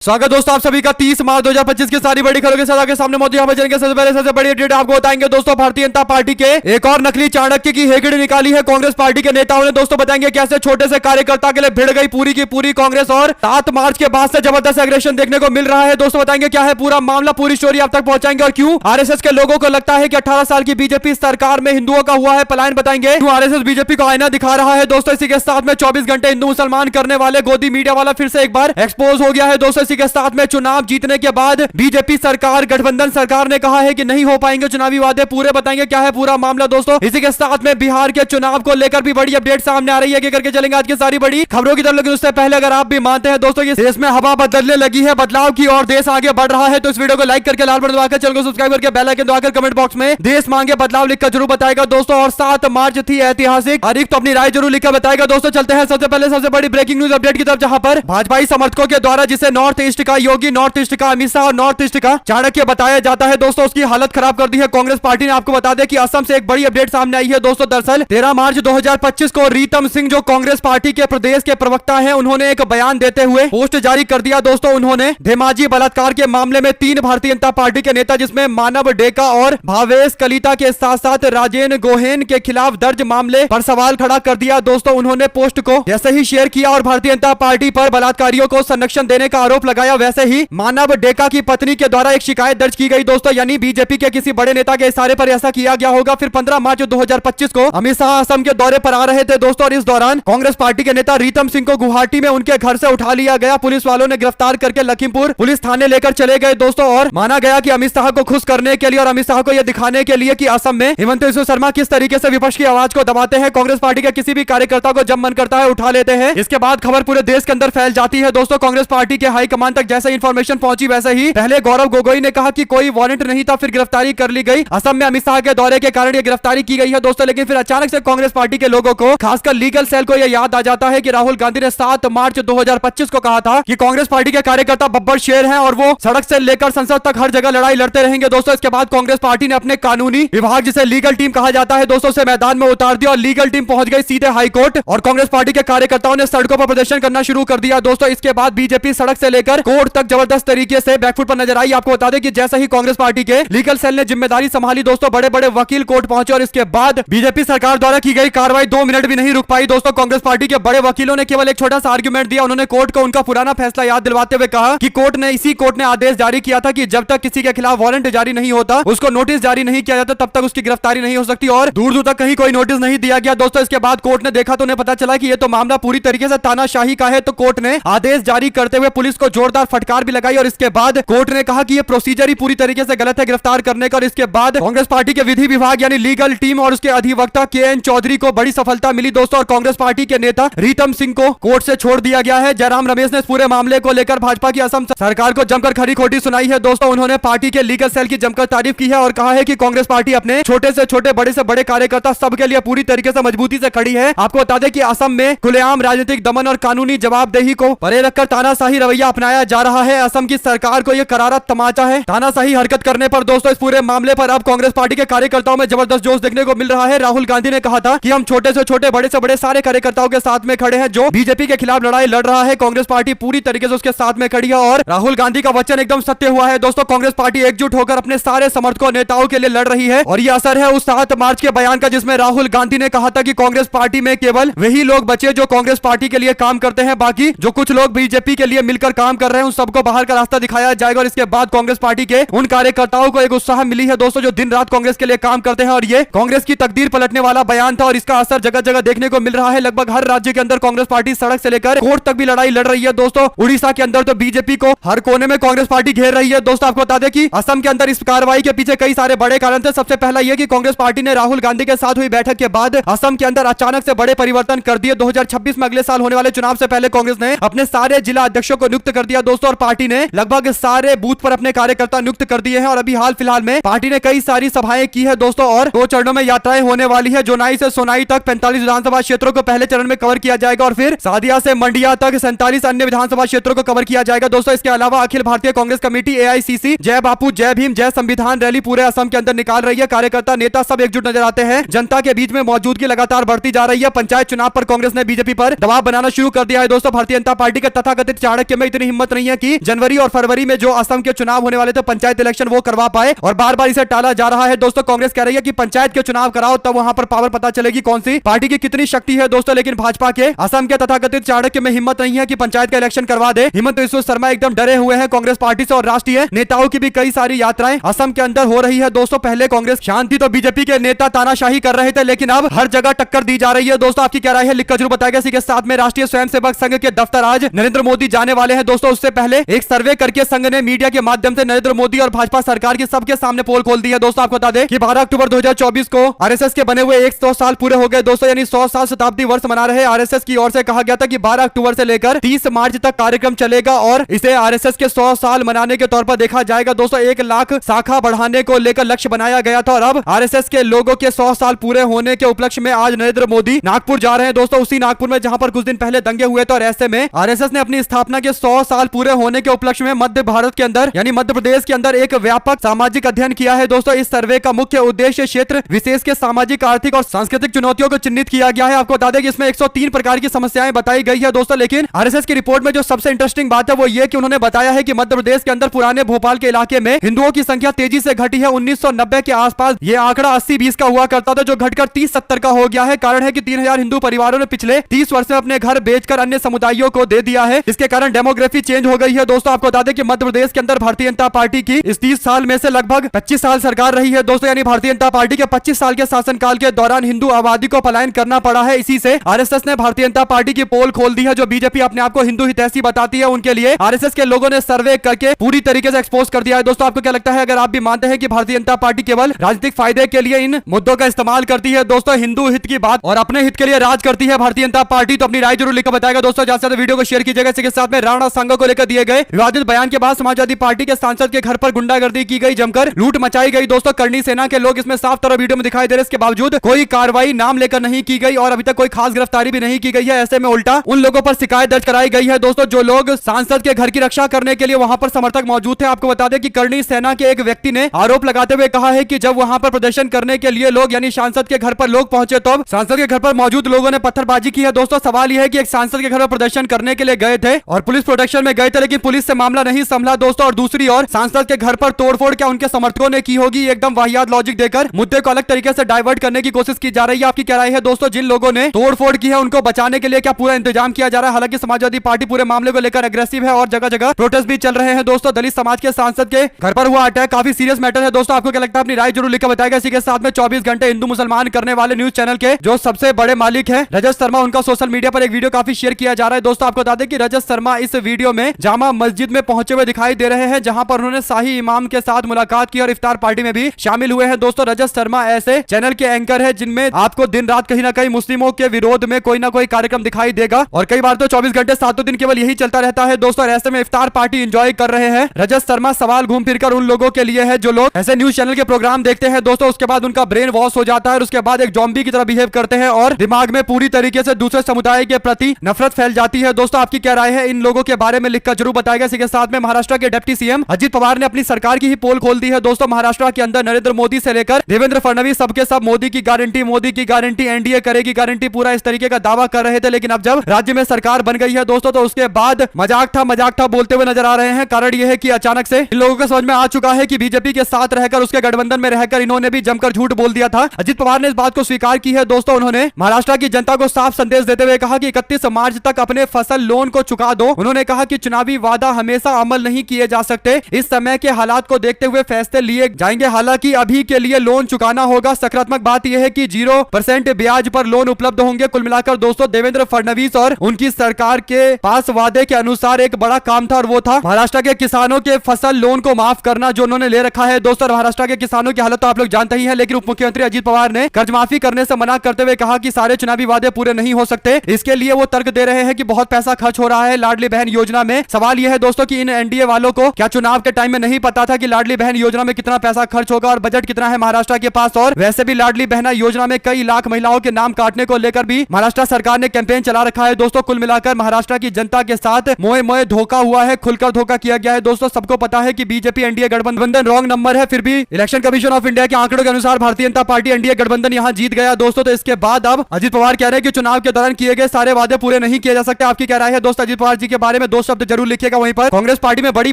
स्वागत दोस्तों आप सभी का 30 मार्च 2025 की सारी बड़ी खबरों के साथ आगे सामने मौजूद यहाँ पर चलेंगे। सबसे पहले सबसे बड़ी अपडेट आपको बताएंगे दोस्तों, भारतीय जनता पार्टी के एक और नकली चाणक्य की हेकड़ी निकाली है कांग्रेस पार्टी के नेताओं ने। दोस्तों बताएंगे कैसे छोटे से कार्यकर्ता के लिए भिड़ गई पूरी की पूरी कांग्रेस और 7 मार्च के बाद से जबरदस्त एग्रेशन देखने को मिल रहा है। दोस्तों बताएंगे क्या है पूरा मामला, पूरी स्टोरी आप तक पहुंचाएंगे और क्यों आरएसएस के लोगों को लगता है कि 18 साल की बीजेपी सरकार में हिंदुओं का हुआ है पलायन। बताएंगे क्यों आरएसएस बीजेपी को आईना दिखा रहा है। दोस्तों इसी के साथ में 24 घंटे हिंदू मुसलमान करने वाले गोदी मीडिया वाला फिर से एक बार एक्सपोज हो गया है। दोस्तों इसी के साथ में चुनाव जीतने के बाद बीजेपी सरकार, गठबंधन सरकार ने कहा है कि नहीं हो पाएंगे चुनावी वादे पूरे। बताएंगे क्या है पूरा मामला दोस्तों। इसी के साथ में बिहार के चुनाव को लेकर भी बड़ी अपडेट सामने आ रही है कि करके चलेंगे आज की सारी बड़ी खबरों की तरफ। लेकिन उससे पहले अगर आप भी मानते हैं दोस्तों कि देश में हवा बदलने लगी है, बदलाव की और देश आगे बढ़ रहा है, तो इस वीडियो को लाइक करके लाल बटन दबाकर चैनल को सब्सक्राइब करके बेल आइकन दबाकर कमेंट बॉक्स में देश मांगे बदलाव लिखकर जरूर बताएगा दोस्तों। और 7 मार्च थी ऐतिहासिक, अधिक तो अपनी राय जरूर लिखकर बताएगा दोस्तों। चलते हैं सबसे पहले सबसे बड़ी ब्रेकिंग न्यूज अपडेट की तरफ, जहां पर भाजपाई समर्थकों के द्वारा जिसे नॉर्थ ईस्ट का योगी, नॉर्थ ईस्ट का अमित शाह और नॉर्थ ईस्ट का चाणक्य बताया जाता है दोस्तों, उसकी हालत खराब कर दी है कांग्रेस पार्टी ने। आपको बता दें कि असम से एक बड़ी अपडेट सामने आई है दोस्तों। दरअसल 13 मार्च 2025 को रीतम सिंह जो कांग्रेस पार्टी के प्रदेश के प्रवक्ता हैं, उन्होंने एक बयान देते हुए पोस्ट जारी कर दिया दोस्तों। उन्होंने धेमाजी बलात्कार के मामले में 3 भारतीय जनता पार्टी के नेता जिसमें मानव डेका और भावेश कलिता के साथ साथ राजेंद्र गोहेन के खिलाफ दर्ज मामले पर सवाल खड़ा कर दिया दोस्तों। उन्होंने पोस्ट को जैसे ही शेयर किया और भारतीय जनता पार्टी पर बलात्कारियों को संरक्षण देने का आरोप लगाया, वैसे ही मानव डेका की पत्नी के द्वारा एक शिकायत दर्ज की गई दोस्तों। यानी बीजेपी के किसी बड़े नेता के इशारे पर ऐसा किया गया होगा। फिर 15 मार्च 2025 को अमित शाह असम के दौरे पर आ रहे थे दोस्तों, और इस दौरान कांग्रेस पार्टी के नेता रीतम सिंह को गुवाहाटी में उनके घर से उठा लिया गया। पुलिस वालों ने गिरफ्तार करके लखीमपुर पुलिस थाने लेकर चले गए दोस्तों। और माना गया कि अमित शाह को खुश करने के लिए और अमित शाह को यह दिखाने के लिए कि असम में हिमंत बिस्वा शर्मा किस तरीके से विपक्ष की आवाज को दबाते हैं, कांग्रेस पार्टी के किसी भी कार्यकर्ता को जब मन करता है उठा लेते हैं। इसके बाद खबर पूरे देश के अंदर फैल जाती है दोस्तों। कांग्रेस पार्टी के हाईकमान तक जैसे इंफॉर्मेशन पहुंची, वैसे ही पहले गौरव गोगोई ने कहा कि कोई वारंट नहीं था, फिर गिरफ्तारी कर ली गई। असम में अमित शाह के दौरे के कारण यह गिरफ्तारी की गई है दोस्तों। लेकिन फिर अचानक से कांग्रेस पार्टी के लोगों को, खासकर लीगल सेल को, यह याद आ जाता है कि राहुल गांधी ने 7 मार्च 2025 को कहा था कि कांग्रेस पार्टी के कार्यकर्ता बब्बर शेर हैं और वो सड़क से लेकर संसद तक हर जगह लड़ाई लड़ते रहेंगे दोस्तों। इसके बाद कांग्रेस पार्टी ने अपने कानूनी विभाग, जिसे लीगल टीम कहा जाता है दोस्तों, से मैदान में उतार दिया और लीगल टीम पहुंच गई सीधे हाईकोर्ट और कांग्रेस पार्टी के कार्यकर्ताओं ने सड़कों पर प्रदर्शन करना शुरू कर दिया दोस्तों। इसके बाद बीजेपी सड़क से लेकर कोर्ट तक जबरदस्त तरीके से बैकफुट पर नजर आई। आपको बता दें कि जैसे ही कांग्रेस पार्टी के लीगल सेल ने जिम्मेदारी संभाली दोस्तों, बड़े बड़े वकील कोर्ट पहुंचे और इसके बाद बीजेपी सरकार द्वारा की गई कार्रवाई 2 मिनट भी नहीं रुक पाई दोस्तों। कांग्रेस पार्टी के बड़े वकीलों ने केवल एक छोटा सा आर्गुमेंट दिया। उन्होंने कोर्ट को उनका पुराना फैसला याद दिलवाते हुए कहा कि इसी कोर्ट ने आदेश जारी किया था कि जब तक किसी के खिलाफ वारंट जारी नहीं होता, उसको नोटिस जारी नहीं किया जाता, तब तक उसकी गिरफ्तारी नहीं हो सकती। और दूर दूर तक कहीं कोई नोटिस नहीं दिया गया दोस्तों। इसके बाद कोर्ट ने देखा तो उन्हें पता चला कि यह तो मामला पूरी तरीके से तानाशाही का है, तो कोर्ट ने आदेश जारी करते हुए पुलिस को जोरदार फटकार भी लगाई। और इसके बाद कोर्ट ने कहा कि यह प्रोसीजर ही पूरी तरीके से गलत है गिरफ्तार करने का। और इसके बाद कांग्रेस पार्टी के विधि विभाग यानी लीगल टीम और उसके अधिवक्ता KN चौधरी को बड़ी सफलता मिली दोस्तों और कांग्रेस पार्टी के नेता रीतम सिंह को कोर्ट से छोड़ दिया गया है। जयराम रमेश ने इस पूरे मामले को लेकर भाजपा की असम सरकार को जमकर खरी खोटी सुनाई है दोस्तों। उन्होंने पार्टी के लीगल सेल की जमकर तारीफ की है और कहा है कि कांग्रेस पार्टी अपने छोटे से छोटे, बड़े से बड़े कार्यकर्ता सबके लिए पूरी तरीके से मजबूती से खड़ी है। आपको बता दें कि असम में खुलेआम राजनीतिक दमन और कानूनी जवाबदेही को परे रखकर तानाशाही रवैया अपनाया जा रहा है। असम की सरकार को यह करारा तमाचा है तानाशाही हरकत करने पर दोस्तों। इस पूरे मामले पर अब कांग्रेस पार्टी के कार्यकर्ताओं में जबरदस्त जोश देखने को मिल रहा है। राहुल गांधी ने कहा था कि हम छोटे से छोटे, बड़े से बड़े सारे कार्यकर्ताओं के साथ में खड़े हैं जो बीजेपी के खिलाफ लड़ाई लड़ रहा है। कांग्रेस पार्टी पूरी तरीके से उसके साथ में खड़ी है और राहुल गांधी का वचन एकदम सत्य हुआ है दोस्तों। कांग्रेस पार्टी एकजुट होकर अपने सारे समर्थकों, नेताओं के लिए लड़ रही है और यह असर है उस 7 मार्च के बयान का, जिसमें राहुल गांधी ने कहा था कि कांग्रेस पार्टी में केवल वही लोग बचे जो कांग्रेस पार्टी के लिए काम करते हैं, बाकी जो कुछ लोग बीजेपी के लिए मिलकर काम कर रहे हैं उन सबको बाहर का रास्ता दिखाया जाएगा। और इसके बाद कांग्रेस पार्टी के उन कार्यकर्ताओं को एक उत्साह मिली है दोस्तों जो दिन रात कांग्रेस के लिए काम करते हैं। और ये कांग्रेस की तकदीर पलटने वाला बयान था और इसका असर जगह जगह देखने को मिल रहा है। लगभग हर राज्य के अंदर कांग्रेस पार्टी सड़क से लेकर कोर्ट तक भी लड़ाई लड़ रही है दोस्तों। उड़ीसा के अंदर तो बीजेपी को हर कोने में कांग्रेस पार्टी घेर रही है दोस्तों। आपको बता दें कि असम के अंदर इस कार्रवाई के पीछे कई सारे बड़े कारण थे। सबसे पहला यह कि कांग्रेस पार्टी ने राहुल गांधी के साथ हुई बैठक के बाद असम के अंदर अचानक से बड़े परिवर्तन कर दिए। 2026 में अगले साल होने वाले चुनाव से पहले कांग्रेस ने अपने सारे जिला अध्यक्षों को नियुक्त कर दिया दोस्तों और पार्टी ने लगभग सारे बूथ पर अपने कार्यकर्ता नियुक्त कर दिए हैं। और अभी हाल फिलहाल में पार्टी ने कई सारी सभाएं की है दोस्तों और 2 चरणों में यात्राएं होने वाली है। जोनाई से सोनाई तक 45 विधानसभा क्षेत्रों को पहले चरण में कवर किया जाएगा और फिर सादिया से मंडिया तक 47 अन्य विधानसभा क्षेत्रों को कवर किया जाएगा दोस्तों। इसके अलावा अखिल भारतीय कांग्रेस कमेटी AICC जय बापू जय भीम जय संविधान रैली पूरे असम के अंदर निकाल रही है। कार्यकर्ता नेता सब एकजुट नजर आते हैं। जनता के बीच में मौजूदगी लगातार बढ़ती जा रही है। पंचायत चुनाव पर कांग्रेस ने बीजेपी पर दबाव बनाना शुरू कर दिया है दोस्तों। भारतीय जनता पार्टी के तथाकथित चाणक्य में इतनी हिम्मत नहीं है कि जनवरी और फरवरी में जो असम के चुनाव होने वाले थे पंचायत इलेक्शन वो करवा पाए, और बार बार इसे टाला जा रहा है। दोस्तों कांग्रेस कह रही है कि पंचायत के चुनाव कराओ, तब वहां पर पावर पता चलेगी कौन सी पार्टी की कितनी शक्ति है दोस्तों। लेकिन भाजपा के असम के तथाकथित चाणक्य में हिम्मत नहीं है कि पंचायत का इलेक्शन करवा दे। हिमंत बिस्वा शर्मा एकदम डरे हुए हैं कांग्रेस पार्टी से, और राष्ट्रीय नेताओं की भी कई सारी यात्राएं असम के अंदर हो रही है दोस्तों। पहले कांग्रेस शांति तो बीजेपी के नेता तानाशाही कर रहे थे, लेकिन अब हर जगह टक्कर दी जा रही है दोस्तों। आपकी क्या राय है लिखकर जरूर बताएगा। इसी के साथ में राष्ट्रीय स्वयंसेवक संघ के दफ्तर आज नरेंद्र मोदी जाने वाले हैं दोस्तों। उससे पहले एक सर्वे करके संघ ने मीडिया के माध्यम से नरेंद्र मोदी और भाजपा सरकार की सबके सामने पोल खोल दी है दोस्तों। आपको बता दें कि 12 अक्टूबर 2024 को आरएसएस के बने हुए 100 साल पूरे हो गए दोस्तों, यानी 100 साल शताब्दी वर्ष मना रहे। आरएसएस की ओर से कहा गया था कि 12 अक्टूबर से लेकर 30 मार्च तक कार्यक्रम चलेगा, और इसे आरएसएस के 100 साल मनाने के तौर पर देखा जाएगा दोस्तों। 1 लाख शाखा बढ़ाने को लेकर लक्ष्य बनाया गया था, और अब आरएसएस के लोगों के 100 साल पूरे होने के उपलक्ष्य में आज नरेंद्र मोदी नागपुर जा रहे हैं दोस्तों। उसी नागपुर में जहां पर कुछ दिन पहले दंगे हुए थे, और ऐसे में आरएसएस ने अपनी स्थापना के 100 साल पूरे होने के उपलक्ष्य में मध्य भारत के अंदर यानी मध्य प्रदेश के अंदर एक व्यापक सामाजिक अध्ययन किया है दोस्तों। इस सर्वे का मुख्य उद्देश्य क्षेत्र विशेष के सामाजिक, आर्थिक और सांस्कृतिक चुनौतियों को चिन्हित किया गया है। आपको बता दें कि इसमें 103 प्रकार की समस्याएं बताई गई है दोस्तों। लेकिन आरएसएस की रिपोर्ट में जो सबसे इंटरेस्टिंग बात है वो ये कि उन्होंने बताया है कि मध्य प्रदेश के अंदर पुराने भोपाल के इलाके में हिंदुओं की संख्या तेजी से घटी है। 1990 के आसपास ये आंकड़ा 80-20 का हुआ करता था, जो घटकर 30-70 का हो गया है। कारण है कि 3000 हिंदू परिवारों ने पिछले 30 वर्ष में अपने घर बेचकर अन्य समुदायों को दे दिया है। इसके कारण डेमोग्राफी चेंज हो गई है दोस्तों। आपको बता दें कि मध्य प्रदेश के अंदर भारतीय जनता पार्टी की इस 30 साल में से लगभग 25 साल सरकार रही है दोस्तों, यानी भारतीय जनता पार्टी के 25 साल के शासनकाल के दौरान हिंदू आबादी को पलायन करना पड़ा है। इसी से आरएसएस ने भारतीय जनता पार्टी की पोल खोल दी है। जो बीजेपी अपने आप को हिंदू हितैषी बताती है, उनके लिए आरएसएस के लोगों ने सर्वे करके पूरी तरीके से एक्सपोज कर दिया है दोस्तों। आपको क्या लगता है, अगर आप भी मानते हैं कि भारतीय जनता पार्टी केवल राजनीतिक फायदे के लिए इन मुद्दों का इस्तेमाल करती है दोस्तों, हिंदू हित की बात और अपने हित के लिए राज करती है भारतीय जनता पार्टी, तो अपनी राय जरूर लिखकर बताएगा दोस्तों। ज्यादा से ज्यादा वीडियो को शेयर कीजिएगा। इसके साथ में राणा सांगा को लेकर दिए गए विवादित बयान के बाद समाजवादी पार्टी के सांसद के घर पर गुंडागर्दी की गई, जमकर लूट मचाई गई दोस्तों। करनी सेना के लोग इसमें साफ तौर वीडियो में दिखाई दे रहे, इसके बावजूद कोई कार्रवाई नाम लेकर नहीं की गई, और अभी तक कोई खास गिरफ्तारी भी नहीं की गई है। ऐसे में उल्टा उन लोगों पर शिकायत दर्ज कराई गई है दोस्तों, जो लोग सांसद के घर की रक्षा करने के लिए वहां पर समर्थक मौजूद थे। आपको बता दें कि करनी सेना के एक व्यक्ति ने आरोप लगाते हुए कहा है कि जब वहां पर प्रदर्शन करने के लिए लोग यानी सांसद के घर पर लोग पहुंचे, तो सांसद के घर पर मौजूद लोगों ने पत्थरबाजी की है दोस्तों। सवाल यह है कि एक सांसद के घर पर प्रदर्शन करने के लिए गए थे और पुलिस प्रोटेक्शन में गए थे, लेकिन पुलिस से मामला नहीं संभला दोस्तों। और दूसरी ओर सांसद के घर पर तोड़फोड़ क्या उनके समर्थकों ने की होगी, एकदम वाहियात लॉजिक देकर मुद्दे को अलग तरीके से डाइवर्ट करने की कोशिश की जा रही है। आपकी क्या राय है दोस्तों, जिन लोगों ने तोड़फोड़ की है उनको बचाने के लिए क्या पूरा इंतजाम किया जा रहा है? हालांकि समाजवादी पार्टी पूरे मामले को लेकर अग्रेसिव है और जगह जगह प्रोटेस्ट भी चल रहे हैं दोस्तों। दलित समाज के सांसद के घर पर हुआ अटैक काफी सीरियस मैटर है दोस्तों। आपको क्या लगता है, अपनी राय जरूर लिखकर बताएगा। इसी के साथ में 24 घंटे हिंदू मुसलमान करने वाले न्यूज चैनल के जो सबसे बड़े मालिक है रजत शर्मा, उनका सोशल मीडिया पर एक वीडियो काफी शेयर किया जा रहा है दोस्तों। आपको बता दें कि रजत शर्मा इस वीडियो में जामा मस्जिद में पहुंचे हुए दिखाई दे रहे हैं, जहां पर उन्होंने शाही इमाम के साथ मुलाकात की और इफ्तार पार्टी में भी शामिल हुए हैं दोस्तों। रजत शर्मा ऐसे चैनल के एंकर है जिनमें आपको दिन रात कहीं ना कहीं मुस्लिमों के विरोध में कोई ना कोई कार्यक्रम दिखाई देगा, और कई बार तो 24 घंटे 7 दिन केवल यही चलता रहता है दोस्तों। ऐसे में इफ्तार पार्टी एंजॉय कर रहे हैं रजत शर्मा। सवाल घूम फिर कर उन लोगों के लिए है जो लोग ऐसे न्यूज चैनल के प्रोग्राम देखते हैं दोस्तों, उसके बाद उनका ब्रेन वॉश हो जाता है और उसके बाद एक जॉम्बी की तरह बिहेव करते हैं और दिमाग में पूरी तरीके से दूसरे समुदाय के प्रति नफरत फैल जाती है दोस्तों। आपकी क्या राय है, इन लोगों के बारे में लिखकर जरूर बताएगा। इसी के साथ में महाराष्ट्र के डिप्टी सीएम अजित पवार ने अपनी सरकार की ही पोल खोल दी है दोस्तों। महाराष्ट्र के अंदर नरेंद्र मोदी से लेकर देवेंद्र फडणवीस सबके सब मोदी की गारंटी, एनडीए करेगी गारंटी, पूरा इस तरीके का दावा कर रहे थे। लेकिन अब जब राज्य में सरकार बन गई है दोस्तों, तो उसके बाद मजाक था बोलते हुए नजर आ रहे हैं। कारण यह है कि अचानक से इन लोगों को समझ में आ चुका है कि बीजेपी के साथ रहकर, उसके गठबंधन में रहकर इन्होंने भी जमकर झूठ बोल दिया था। अजित पवार ने इस बात को स्वीकार की है दोस्तों। उन्होंने महाराष्ट्र की जनता को साफ संदेश देते हुए कहा कि 31 मार्च तक अपने फसल लोन को चुका दो। उन्होंने कहा कि चुनावी वादा हमेशा अमल नहीं किए जा सकते, इस समय के हालात को देखते हुए फैसले लिए जाएंगे। हालांकि अभी के लिए लोन चुकाना होगा। सकारात्मक बात यह है कि 0% ब्याज पर लोन उपलब्ध होंगे। कुल मिलाकर दोस्तों देवेंद्र फडणवीस और उनकी सरकार के पास वादे के अनुसार एक बड़ा काम था, और वो था महाराष्ट्र के किसानों के फसल लोन को माफ करना, जो उन्होंने ले रखा है दोस्तों। महाराष्ट्र के किसानों की हालत तो आप लोग जानते ही हैं, लेकिन उप मुख्यमंत्री अजित पवार ने कर्ज माफी करने से मना करते हुए कहा कि सारे चुनावी वादे पूरे नहीं हो सकते। इसके लिए वो तर्क दे रहे हैं कि बहुत पैसा खर्च हो रहा है लाडली बहन योजना में। सवाल यह है दोस्तों कि इन एनडीए वालों को क्या चुनाव के टाइम में नहीं पता था कि लाडली बहन योजना में कितना पैसा खर्च होगा और बजट कितना है महाराष्ट्र के पास? और वैसे भी लाडली बहन योजना में कई लाख महिलाओं के नाम काटने को लेकर भी महाराष्ट्र सरकार ने कैंपेन चला रखा है दोस्तों। कुल मिलाकर महाराष्ट्र की जनता के साथ मोए धोखा हुआ है, खुलकर धोखा किया गया है दोस्तों। सबको पता है कि बीजेपी एनडीए गठबंधन रॉन्ग नंबर है, फिर भी इलेक्शन कमीशन ऑफ इंडिया के आंकड़ों के अनुसार भारतीय जनता पार्टी एनडीए गठबंधन यहां जीत गया दोस्तों। तो इसके बाद अब अजित पवार कह रहे हैं कि चुनाव के दौरान किए गए सारे वादे पूरे नहीं किए जा सकते। आपकी क्या राय है दोस्तों अजित पवार जी के बारे में? दो शब्द जरूर लिखिएगा। वहीं पर कांग्रेस पार्टी में बड़ी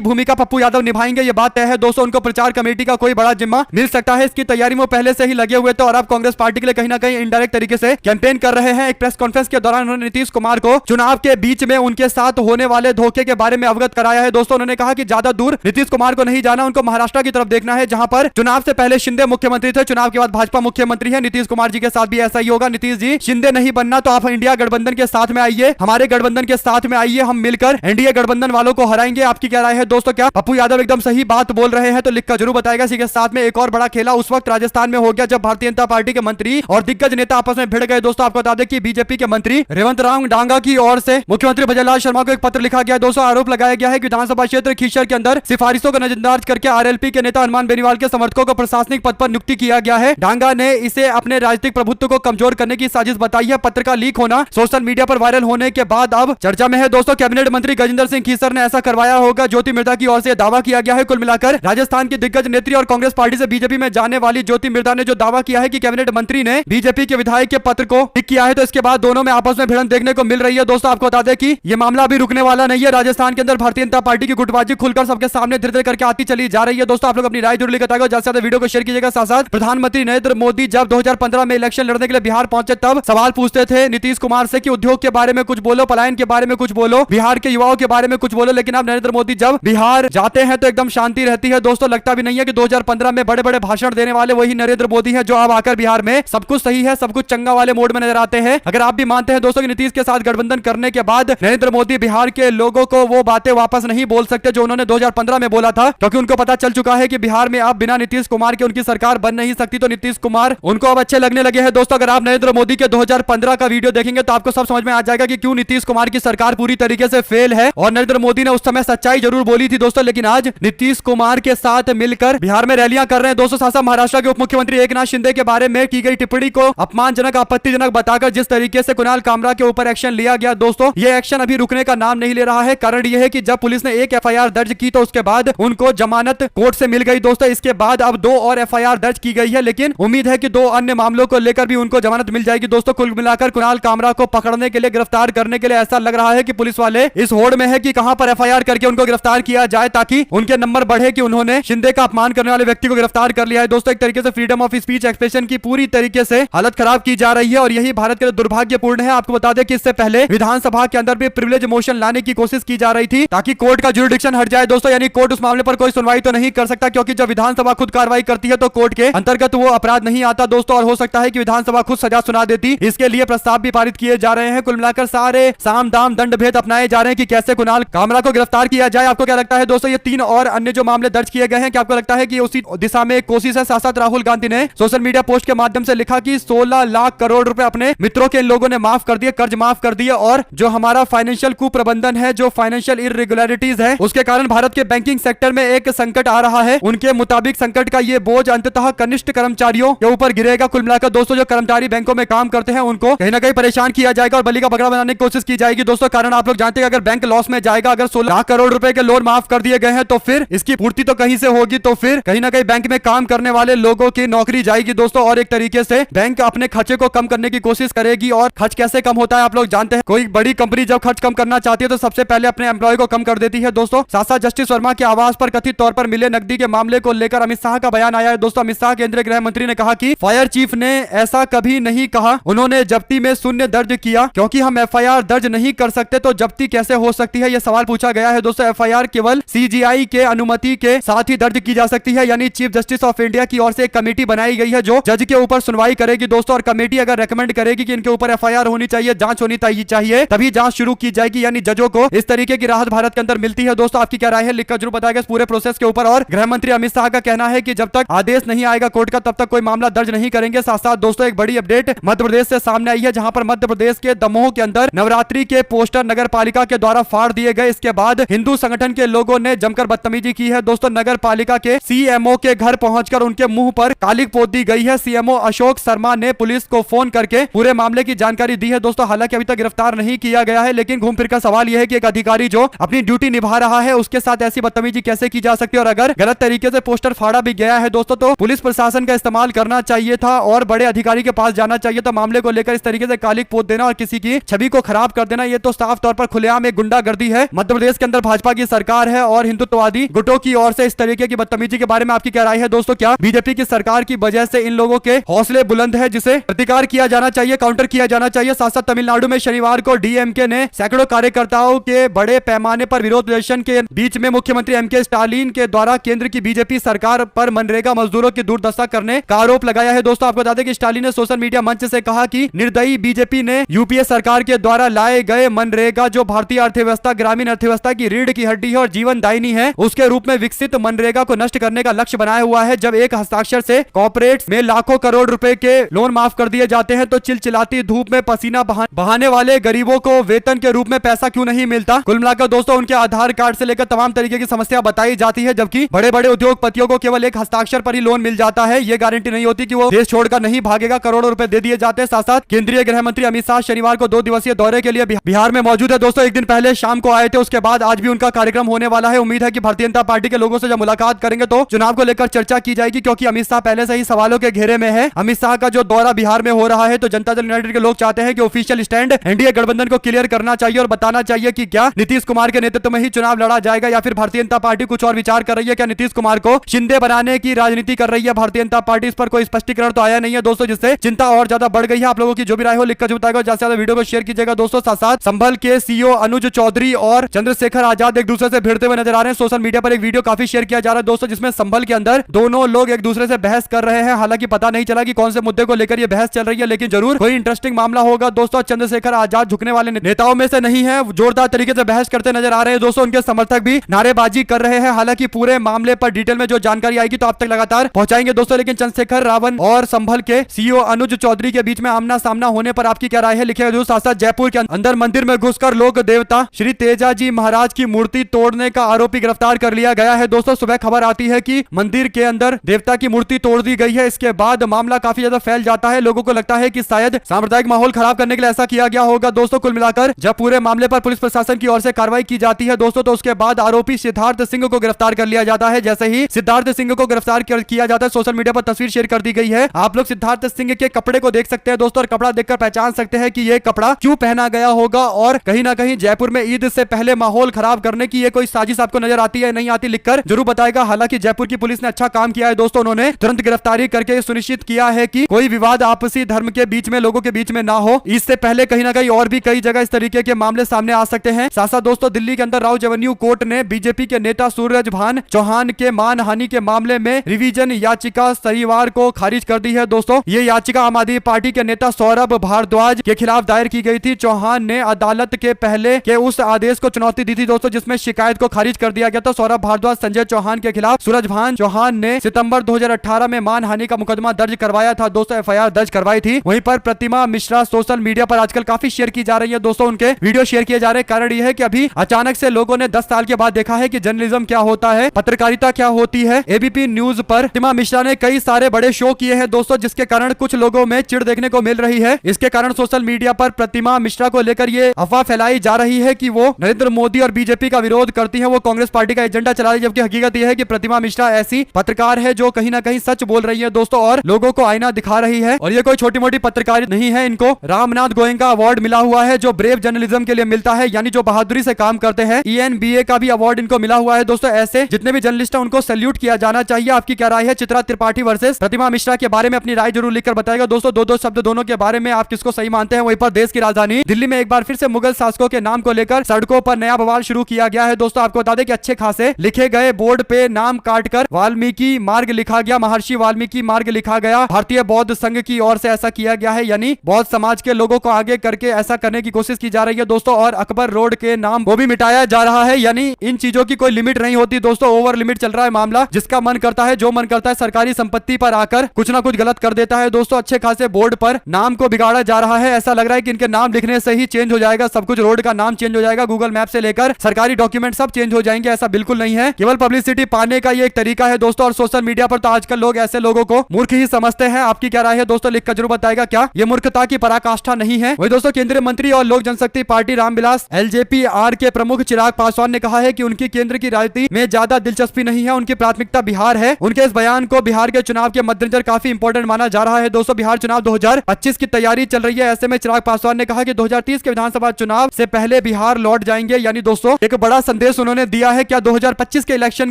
भूमिका पप्पू यादव निभाएंगे, ये बात तय है दोस्तों। उनको प्रचार कमेटी का कोई बड़ा जिम्मा मिल सकता है, इसकी तैयारी में पहले से ही लगे हुए थे और अब कांग्रेस पार्टी के लिए कहीं ना कहीं इनडायरेक्ट तरीके से कैंपेन कर रहे हैं। एक प्रेस कॉन्फ्रेंस के दौरान उन्होंने नीतीश कुमार को चुनाव के बीच में उनके साथ होने वाले धोखे के बारे में अवगत कराया है दोस्तों। उन्होंने कहा कि ज्यादा दूर नीतीश कुमार को नहीं जाना, उनको महाराष्ट्र की तरफ देखना है, जहां पर चुनाव से पहले शिंदे मुख्यमंत्री थे, चुनाव के बाद भाजपा मुख्यमंत्री है। नीतीश कुमार जी के साथ भी ऐसा ही होगा। नीतीश जी, शिंदे नहीं बनना तो आप इंडिया गठबंधन के साथ में आइए, हमारे गठबंधन के साथ में आइए, हम मिलकर एनडीए गठबंधन वालों को हराएंगे। आपकी क्या राय है दोस्तों? क्या पप्पू यादव एकदम सही बात बोल रहे हैं? तो लिखकर जरूर बताएगा। इसी के साथ में एक और बड़ा खेला उस वक्त राजस्थान में हो गया जब भारतीय जनता पार्टी के मंत्री और दिग्गज नेता आपस में भिड़ गए दोस्तों। आपको बता दें कि बीजेपी के मंत्री रेवंत राम डांगा की ओर से मुख्यमंत्री भजनलाल शर्मा को एक पत्र लिखा गया दोस्तों। आरोप लगाया गया है कि विधानसभा क्षेत्र खीसर के अंदर सिफारिशों को नजरअंदाज करके आरएलपी के नेता हनुमान बेनीवाल के समर्थकों को प्रशासनिक पद पर नियुक्ति किया गया है। डांगा ने इसे अपने राजनीतिक प्रभुत्व को कमजोर करने की साजिश बताई है। पत्र का लीक होना सोशल मीडिया पर वायरल होने के बाद अब चर्चा में है दोस्तों। कैबिनेट मंत्री गजेंद्र सिंह खीसर ने ऐसा करवाया होगा, ज्योति मिर्धा की ओर से दावा किया गया है। कुल मिलाकर राजस्थान की दिग्गज नेत्री और कांग्रेस पार्टी से बीजेपी में जाने वाली ज्योति मिर्धा ने जो दावा किया है कि कैबिनेट मंत्री ने बीजेपी के विधायक के पत्र को लीक किया है, तो इसके बाद दोनों में आपस में भिड़ंत देखने को मिल रही है दोस्तों। आपको बता दें कि यह मामला अभी रुकने वाला नहीं है। राजस्थान के अंदर भारतीय जनता पार्टी की गुटबाजी खुलकर सबके सामने धीरे धीरे करके आती चली जा रही है दोस्तों। आप लोग अपनी राय जरूर लिखकर ज्यादा से ज्यादा वीडियो को शेयर कीजिएगा। साथ साथ प्रधानमंत्री नरेंद्र मोदी जब 2015 में इलेक्शन लड़ने के लिए बिहार पहुंचे तब सवाल पूछते थे नीतीश कुमार से कि उद्योग के बारे में कुछ बोलो, पलायन के बारे में कुछ बोलो, बिहार के युवाओं के बारे में कुछ बोलो। लेकिन अब नरेंद्र मोदी जब बिहार जाते हैं तो एकदम शांति रहती है दोस्तों। लगता भी नहीं है कि 2015 में बड़े बड़े भाषण देने वाले वही नरेंद्र मोदी है जो अब आकर बिहार में सब कुछ सही है, सब कुछ चंगा वाले मोड में नजर आते हैं। अगर आप भी मानते हैं दोस्तों कि नीतीश के साथ गठबंधन करने के बाद नरेंद्र मोदी बिहार के लोगों को वो बातें वापस नहीं बोल सकते जो उन्होंने 2015 में बोला था, क्योंकि उनको पता चल चुका है कि बिहार में अब बिना नीतीश कुमार के उनकी सरकार बन नहीं सकती। तो नीतीश कुमार उनको अब अच्छे लगने लगे हैं दोस्तों। अगर आप नरेंद्र मोदी के 2015 का वीडियो देखेंगे तो आपको सब समझ में आ जाएगा कि क्यों नीतीश कुमार की सरकार पूरी तरीके से फेल है। और नरेंद्र मोदी ने उस समय सच्चाई जरूर बोली थी दोस्तों, लेकिन आज नीतीश कुमार के साथ मिलकर बिहार में रैलियां कर रहे हैं दोस्तों। साथ महाराष्ट्र के उप मुख्यमंत्री एकनाथ शिंदे के बारे में की गई टिप्पणी को अपमानजनक, आपत्तिजनक बताकर जिस तरीके से कुणाल कामरा के ऊपर एक्शन लिया गया दोस्तों, ये एक्शन अभी रुकने का नाम नहीं ले रहा है। कारण यह है कि जब पुलिस ने एक एफआईआर दर्ज की तो उसके बाद उनको जमानत कोर्ट से मिल गई दोस्तों। इसके बाद अब 2 और एफआईआर दर्ज की गई है, लेकिन उम्मीद है कि 2 अन्य मामलों को लेकर भी उनको जमानत मिल जाएगी दोस्तों। कुल मिलाकर कुणाल कामरा को पकड़ने के लिए, गिरफ्तार करने के लिए ऐसा लग रहा है कि पुलिस वाले इस होड़ में है कि कहां पर एफआईआर करके उनको गिरफ्तार किया जाए ताकि उनके नंबर बढ़े कि उन्होंने शिंदे का अपमान करने वाले व्यक्ति को गिरफ्तार कर लिया है दोस्तों। एक तरीके से फ्रीडम ऑफ स्पीच एक्सप्रेशन की पूरी तरीके से हालत खराब की जा रही है और यही भारत के लिए दुर्भाग्यपूर्ण है। आपको बता दें कि इससे पहले विधानसभा के अंदर भी प्रिविलेज मोशन लाने की कोशिश की जा रही थी ताकि कोर्ट का जुरिडिक्शन हट जाए दोस्तों, यानी कोर्ट उस मामले पर कोई सुनवाई तो नहीं कर सकता, क्योंकि जब विधानसभा खुद कार्रवाई करती है तो कोर्ट के अंतर्गत वो अपराध नहीं आता दोस्तों। और हो सकता है कि विधानसभा खुद सजा सुना देती। इसके लिए प्रस्ताव भी पारित किए जा रहे हैं। कुल मिलाकर सारे साम दाम दंड भेद अपनाए जा रहे हैं कि कैसे कुणाल कामरा को गिरफ्तार किया जाए। आपको क्या लगता है दोस्तों? ये 3 और अन्य जो मामले दर्ज किए गए हैं, क्या आपको लगता है कि उसी दिशा में एक कोशिश है? साथ साथ राहुल गांधी ने सोशल मीडिया पोस्ट के माध्यम से लिखा कि 16 लाख करोड़ रुपए अपने मित्रों के इन लोगों ने माफ कर दिए, कर्ज माफ कर दिए, और जो हमारा फाइनेंशियल कुप्रबंधन है, जो फाइनेंशियल इरेगुलरिटीज है, उसके कारण भारत के बैंकिंग सेक्टर में एक संकट आ रहा है। उनके मुताबिक संकट का ये बोझ अंततः कनिष्ठ कर्मचारियों के ऊपर गिरेगा। कुल मिलाकर दोस्तों जो कर्मचारी बैंकों में काम करते हैं उनको कहीं ना कहीं परेशान किया जाएगा और बलि का बकरा बनाने की कोशिश की जाएगी दोस्तों। कारण आप लोग जानते हैं अगर बैंक लॉस में जाएगा, अगर 16 लाख करोड़ रुपए के लोन माफ कर दिए गए हैं तो फिर इसकी पूर्ति तो कहीं से होगी, तो फिर कहीं ना कहीं बैंक में काम करने वाले लोगों की नौकरी जाएगी दोस्तों। और एक तरीके से बैंक अपने खर्चे को कम करने की कोशिश करेगी। और खर्च कैसे कम होता है आप लोग जानते हैं। कोई बड़ी कंपनी जब खर्च कम करना चाहती है तो सबसे पहले अपने एम्प्लॉय को कम कर देती है दोस्तों। साथ साथ जस्टिस वर्मा के आवास पर कथित तौर पर मिले नकदी के मामले को लेकर अमित शाह का बयान आया है दोस्तों। अमित शाह केंद्रीय गृह मंत्री ने कहा कि फायर चीफ ने ऐसा कभी नहीं कहा, उन्होंने जब्ती में शून्य दर्ज किया, क्योंकि हम एफआईआर दर्ज नहीं कर सकते तो जब्ती कैसे हो सकती है, यह सवाल पूछा गया है दोस्तों। एफआईआर केवल सीजीआई के अनुमति के साथ ही दर्ज की जा सकती है, यानी चीफ जस्टिस ऑफ इंडिया की ओर से एक कमेटी बनाई गई है जो जज के ऊपर सुनवाई करेगी दोस्तों। और कमेटी अगर रेकमेंड करेगी कि इनके ऊपर एफआईआर होनी चाहिए, जांच होनी चाहिए, तभी जांच शुरू की जाएगी, यानी जजों को इस तरीके की राहत भारत के अंदर मिलती है दोस्तों। आपकी क्या राय है लिखकर जरूर बताएगा इस पूरे प्रोसेस के ऊपर। और गृह मंत्री अमित शाह का कहना है कि जब तक आदेश नहीं आएगा कोर्ट का तब तक कोई मामला दर्ज नहीं करेंगे। साथ साथ दोस्तों एक बड़ी अपडेट मध्य प्रदेश से सामने आई है, जहां पर मध्य प्रदेश के दमोह के अंदर नवरात्रि के पोस्टर नगर पालिका के द्वारा फाड़ दिए गए। इसके बाद हिंदू संगठन के लोगों ने जमकर बदतमीजी की है दोस्तों। नगर पालिका के सीएमओ के घर पहुंचकर उनके मुंह पर कालिक पोत दी गई है। सीएमओ अशोक शर्मा ने पुलिस को फोन करके पूरे मामले की जानकारी दी है दोस्तों। हालांकि अभी तक गिरफ्तार नहीं किया गया है, लेकिन घूम फिर कर सवाल यह है कि एक अधिकारी जो अपनी ड्यूटी निभा रहा है उसके साथ ऐसी बदतमीजी कैसे की जा सकती है। और अगर गलत तरीके से पोस्टर फाड़ा भी गया है दोस्तों तो पुलिस प्रशासन का इस्तेमाल करना चाहिए था और बड़े अधिकारी के पास जाना चाहिए था। मामले को लेकर इस तरीके से कालिक पोत देना और किसी की छवि को खराब कर देना, यह तो साफ तौर पर खुलेआम एक गुंडा गुंडागर्दी है, मध्य प्रदेश के अंदर भाजपा की सरकार है और हिंदुत्ववादी गुटों की ओर से इस तरीके की बदतमीजी के बारे में आपकी क्या राय है दोस्तों? क्या बीजेपी की सरकार की वजह से इन लोगों के हौसले बुलंद है जिसे प्रतिकार किया जाना चाहिए, काउंटर किया जाना चाहिए? साथ साथ तमिलनाडु में शनिवार को डीएमके ने सैकड़ों कार्यकर्ताओं के बड़े पैमाने पर विरोध प्रदर्शन के बीच में मुख्यमंत्री एमके स्टालिन के द्वारा केंद्र की बीजेपी सरकार पर मनरेगा मजदूरों की दुर्दशा करने का आरोप लगाया है। दोस्तों आपको बता दें कि स्टालिन ने सोशल मीडिया मंच से कहा कि निर्दयी बीजेपी ने यूपीए सरकार के द्वारा लाए गए मनरेगा, जो भारतीय अर्थव्यवस्था, ग्रामीण अर्थव्यवस्था की रीढ़ की हड्डी है और जीवन दायिनी है, उसके रूप में विकसित मनरेगा को नष्ट करने का लक्ष्य बनाया हुआ है। जब एक हस्ताक्षर से कॉर्पोरेट्स में लाखों करोड़ रुपए के लोन माफ कर दिए जाते हैं तो चिलचिलाती धूप में पसीना बहाने वाले गरीबों को वेतन के रूप में पैसा क्यों नहीं मिलता? कुल मिलाकर दोस्तों उनके आधार कार्ड से लेकर तमाम तरीके की समस्या बताई जाती है, जबकि बड़े बड़े उद्योगपतियों को केवल एक हस्ताक्षर पर ही लोन मिल जाता है। ये गारंटी नहीं होती कि वो देश छोड़कर नहीं भागेगा, करोड़ों रुपए दे दिए जाते हैं। साथ साथ केंद्रीय गृह मंत्री अमित शाह शनिवार को 2 दिवसीय दौरे के लिए बिहार में मौजूद है। दोस्तों एक दिन पहले शाम को आए थे, उसके बाद आज भी उनका कार्यक्रम होने वाला है। उम्मीद है कि भारतीय जनता पार्टी के लोगों से जब मुलाकात करेंगे तो चुनाव को लेकर चर्चा की जाएगी, क्योंकि अमित शाह पहले से ही सवालों के घेरे में है। अमित शाह का जो दौरा बिहार में हो रहा है तो जनता दल यूनाइटेड के लोग चाहते हैं कि ऑफिशियल स्टैंड एनडीए गठबंधन को क्लियर करना चाहिए और बताना चाहिए कि क्या नीतीश कुमार के नेतृत्व में ही चुनाव लड़ा जाएगा या फिर भारतीय जनता पार्टी कुछ और विचार कर रही है। क्या नीतीश कुमार को शिंदे बनाने की राजनीति कर रही है भारतीय जनता पार्टी? इस पर कोई स्पष्टीकरण तो आया नहीं है दोस्तों, जिससे चिंता और ज्यादा बढ़ गई है। आप लोगों की जो भी राय हो लिखकर बताएगा, ज्यादा से ज्यादा वीडियो को शेयर कीजिएगा दोस्तों। साथ साथ संभल के सीईओ अनुज चौधरी और चंद्रशेखर आजाद एक दूसरे से भिड़ते हुए नजर आ रहे हैं। सोशल मीडिया पर एक वीडियो काफी शेयर किया जा रहा है दोस्तों, जिसमें संभल के अंदर दोनों लोग एक दूसरे से बहस कर रहे हैं। हालांकि पता नहीं चला कि कौन से मुद्दे को लेकर यह बहस चल रही है, लेकिन जरूर कोई इंटरेस्टिंग मामला होगा दोस्तों। चंद्रशेखर आजाद झुकने वाले नेताओं में से नहीं है, जोरदार तरीके से बहस करते नजर आ रहे हैं दोस्तों। उनके समर्थक भी नारेबाजी कर रहे हैं। हालांकि पूरे मामले पर डिटेल में जो जानकारी आएगी तो आप तक लगातार पहुंचाएंगे दोस्तों। लेकिन चंद्रशेखर रावण और संभल के सीईओ अनुज चौधरी के बीच में आमना सामना होने पर आपकी क्या राय है? लिखिए जरूर। साथ साथ जयपुर के अंदर मंदिर में घुसकर लोक देवता श्री तेजाजी महाराज की मूर्ति तोड़ने का आरोपी गिरफ्तार कर लिया गया है दोस्तों। सुबह खबर आती है कि मंदिर के अंदर देवता की मूर्ति तोड़ दी गई है। इसके बाद मामला काफी ज्यादा फैल जाता है। लोगों को लगता है कि शायद सांप्रदायिक माहौल खराब करने के लिए ऐसा किया गया होगा दोस्तों। कुल मिलाकर जब पूरे मामले पर पुलिस प्रशासन की ओर से कार्रवाई की जाती है दोस्तों, तो उसके बाद आरोपी सिद्धार्थ सिंह को गिरफ्तार कर लिया जाता है। जैसे ही सिद्धार्थ सिंह को गिरफ्तार किया जाता है, सोशल मीडिया पर तस्वीर शेयर कर दी गई है। आप लोग सिद्धार्थ सिंह के कपड़े को देख सकते हैं दोस्तों, और कपड़ा देखकर पहचान सकते हैं कि यह कपड़ा क्यों पहना गया होगा और कहीं ना कहीं जयपुर में ईद से पहले माहौल खराब करने की ये कोई साजिश आपको नजर आती है नहीं आती, लिखकर जरूर बताएगा। हालांकि जयपुर की पुलिस ने अच्छा काम किया है दोस्तों। उन्होंने तुरंत गिरफ्तारी करके सुनिश्चित किया है कि कोई विवाद आपसी धर्म के बीच में, लोगों के बीच में ना हो। इससे पहले कहीं ना कहीं और भी कई जगह इस तरीके के मामले सामने आ सकते हैं। साथ साथ दोस्तों दिल्ली के अंदर राउज एवेन्यू कोर्ट ने बीजेपी के नेता सूरजभान चौहान के मानहानि के मामले में रिवीजन याचिका शनिवार को खारिज कर दी है दोस्तों। ये याचिका आम आदमी पार्टी के नेता सौरभ भारद्वाज के खिलाफ दायर की गई थी। चौहान ने अदालत के पहले के उस आदेश को चुनौती दी थी दोस्तों, जिसमें शिकायत को खारिज कर दिया गया था। सौरभ भारद्वाज संजय चौहान के खिलाफ सूरजभान चौहान ने सितंबर 2018 में मानहानि का मुकदमा दर्ज करवाया था दोस्तों, एफआईआर दर्ज करवाई थी। वहीं पर प्रतिमा मिश्रा सोशल मीडिया पर आजकल काफी शेयर की जा रही है दोस्तों, उनके वीडियो शेयर किए जा रहे हैं। कारण यह है कि अभी अचानक से लोगों ने 10 साल के बाद देखा है कि जर्नलिज्म क्या होता है, पत्रकारिता क्या होती है। एबीपी न्यूज पर प्रतिमा मिश्रा ने कई सारे बड़े शो किए हैं दोस्तों, जिसके कारण कुछ लोगों में चिढ़ देखने को मिल रही है। इसके कारण सोशल मीडिया पर प्रतिमा मिश्रा को लेकर ये अफवाह फैलाई जा रही है कि वो नरेंद्र मोदी और बीजेपी का विरोध करती है, वो कांग्रेस पार्टी का एजेंडा चला रही है। जबकि हकीकत यह है कि प्रतिमा मिश्रा ऐसी पत्रकार है जो कहीं ना कहीं सच बोल रही है दोस्तों और लोगों को आईना दिखा रही है। और ये कोई छोटी मोटी पत्रकार नहीं है, इनको रामनाथ गोयनका अवार्ड मिला हुआ है जो ब्रेव जर्नलिज्म के लिए मिलता है, यानी जो बहादुरी से काम करते हैं। ENBA का भी अवार्ड इनको मिला हुआ है दोस्तों। ऐसे जितने भी जर्नलिस्ट हैं उनको सैल्यूट किया जाना चाहिए। आपकी क्या राय है चित्रा त्रिपाठी वर्सेस प्रतिमा मिश्रा के बारे में? अपनी राय जरूर लिखकर बताएगा दोस्तों। दो शब्द दोनों के बारे में, आप किसको सही मानते हैं? वहीं पर देश की राजधानी दिल्ली में एक बार फिर से मुगल शासकों के नाम को लेकर सड़कों पर नया बवाल शुरू किया गया है दोस्तों। आपको बता दें कि अच्छे खासे लिखे गए बोर्ड पे नाम काटकर वाल्मीकि मार्ग लिखा गया, महर्षि वाल्मीकि मार्ग लिखा गया। भारतीय बौद्ध संघ की ओर से ऐसा किया गया है, यानी बौद्ध समाज के लोगों को आगे करके ऐसा करने की कोशिश की जा रही है दोस्तों। और अकबर रोड के नाम को भी मिटाया जा रहा है, यानी इन चीजों की कोई लिमिट नहीं होती दोस्तों। ओवर लिमिट चल रहा है मामला, जिसका मन करता है, जो मन करता है सरकारी संपत्ति पर आकर कुछ ना कुछ गलत कर देता है दोस्तों। अच्छे खासे बोर्ड पर नाम को बिगाड़ा जा रहा है। ऐसा लग रहा है कि इनके नाम लिखने से ही चेंज हो जाएगा सब कुछ, रोड का नाम चेंज हो जाएगा, गूगल मैप से लेकर सरकारी डॉक्यूमेंट सब चेंज हो जाएंगे। ऐसा बिल्कुल नहीं है, केवल पब्लिसिटी पाने का ये एक तरीका है दोस्तों। और सोशल मीडिया पर तो आजकल लोग ऐसे लोगों को मूर्ख ही समझते हैं। आपकी क्या राय है दोस्तों? लिखकर जरूर बताएगा। क्या ये मूर्खता की पराकाष्ठा नहीं है? वही दोस्तों केंद्रीय मंत्री और लोक जनशक्ति पार्टी रामविलास LJP-R के प्रमुख चिराग पासवान ने कहा है कि उनकी केंद्र की राजनीति में ज्यादा दिलचस्पी नहीं है, उनकी प्राथमिकता बिहार है। उनके इस बयान को बिहार के चुनाव के मद्देनजर काफी इंपॉर्टेंट माना जा रहा है दोस्तों। बिहार चुनाव 2025 की तैयारी चल रही है। ऐसे में चिराग पासवान ने कहा कि 2030 के विधानसभा चुनाव से पहले बिहार बिहार लौट जाएंगे। यानी दोस्तों एक बड़ा संदेश उन्होंने दिया है। क्या 2025 के इलेक्शन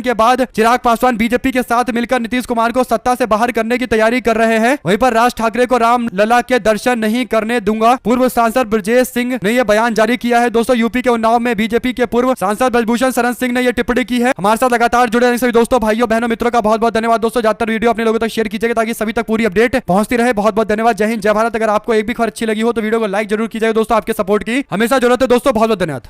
के बाद चिराग पासवान बीजेपी के साथ मिलकर नीतीश कुमार को सत्ता से बाहर करने की तैयारी कर रहे हैं। वहीं पर राज ठाकरे को राम लला के दर्शन नहीं करने दूंगा, पूर्व सांसद ब्रजेश सिंह ने यह बयान जारी किया है। दोस्तों यूपी के उन्नाव में बीजेपी के पूर्व सांसद ब्रजभूषण शरण सिंह ने यह टिप्पणी की है। हमारे साथ लगातार जुड़े रहने सभी दोस्तों, भाइयों, बहनों, मित्रों का बहुत बहुत धन्यवाद। दोस्तों ज्यादातर वीडियो अपने लोगों तक शेयर कीजिएगा ताकि सभी तक पूरी अपडेट पहुंचती रहे। बहुत बहुत धन्यवाद। जय हिंद, जय भारत। अगर आपको एक भी खबर अच्छी लगी हो तो वीडियो को लाइक जरूर कीजिएगा। दोस्तों आपके सपोर्ट की हमेशा जरूरत है। दोस्तों बहुत बहुत धन्यवाद।